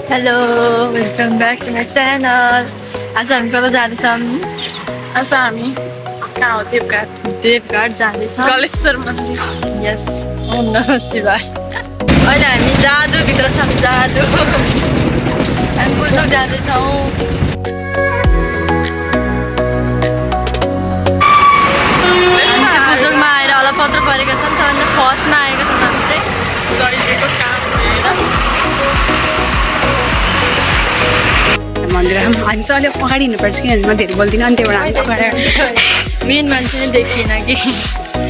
Hello welcome back to my channel. आज हामी कता जाँदैछौँ? आज हामी कहाँ हो? देवघाट जाँदैछौँ। कलेश्वर मन्दिर। यस, ओम नमः शिवाय। अहिले हामी जादुभित्र छौँ, जादु। हामी पुल्चोक जाँदैछौँ। हामी चाहिँ पुल्चोकमा आएर होला पत्र परेका छन्। सबभन्दा फर्स्टमा आएका छौँ हामी चाहिँ गरिदिएको काम होइन मन्दिर हामी चाहिँ अलिक अगाडि हिँड्नुपर्छ किनभने म धेरै बोल्दिनँ अनि त्यहाँबाट हामी अगाडि मेन मान्छे नै देखिएन कि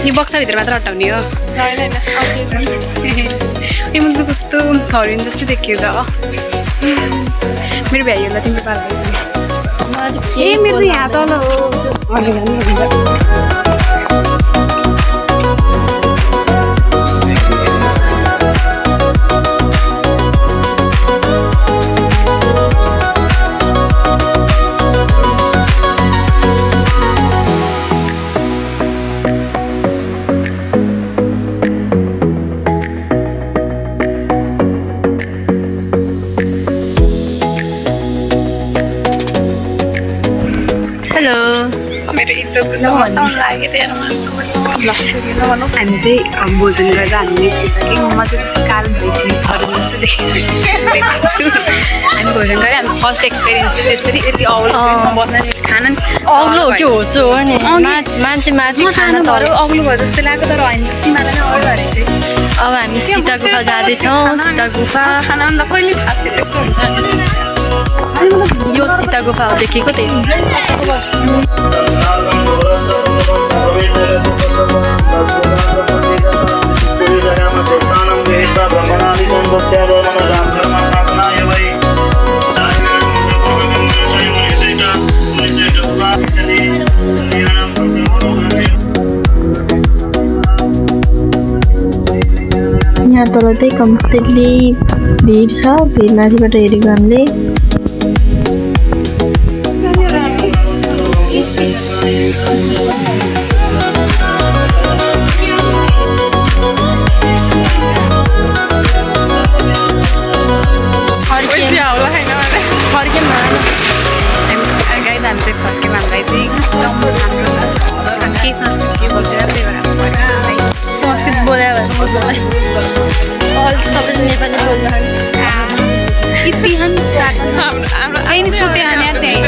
यो बक्साभित्र मात्र हटाउने हो। यो मान्छे कस्तो हरिण जस्तो देखियो त। मेरो भ्याइहरूलाई तिम्रो पार्दैछ ए मेरो यहाँ तल हो। हेलो मेरो इज्जत नसाउनु लाग्यो त्यहाँ हामी चाहिँ भोजन गरेर हामी निस्किसक्यौँ। म चाहिँ त्यस्तो कालो भइसक्यो जस्तो देखिन्छु। हामी भोजन गरेँ। हामी फर्स्ट एक्सपिरियन्स चाहिँ त्यसरी यति अग्लो बस्न खाना अग्लो हो कि होचो हो नि, मान्छे माथि म सानो भएर अग्लो भयो जस्तो लाग्यो तर होइन तिमीलाई नै अग्लो भएर चाहिँ। अब हामी सीता गुफा जाँदैछौँ। सीता गुफा खाना अन्त कहिले खाएको यो सीता गुफा हो देखेको त्यही। यहाँ तल चाहिँ कम्प्लिटली भिड छ। भिड माथिबाट हेरेको हामीले। गाइज हामी चाहिँ फर्क्यौँ। हामीलाई चाहिँ एकदम हाम्रो केही संस्कृति बसेर त्यही भएर संस्कृत बोल्यो भने सबैले नेपाली बोल्छन्। यति खान नि सोध्यो हामी त्यहीँ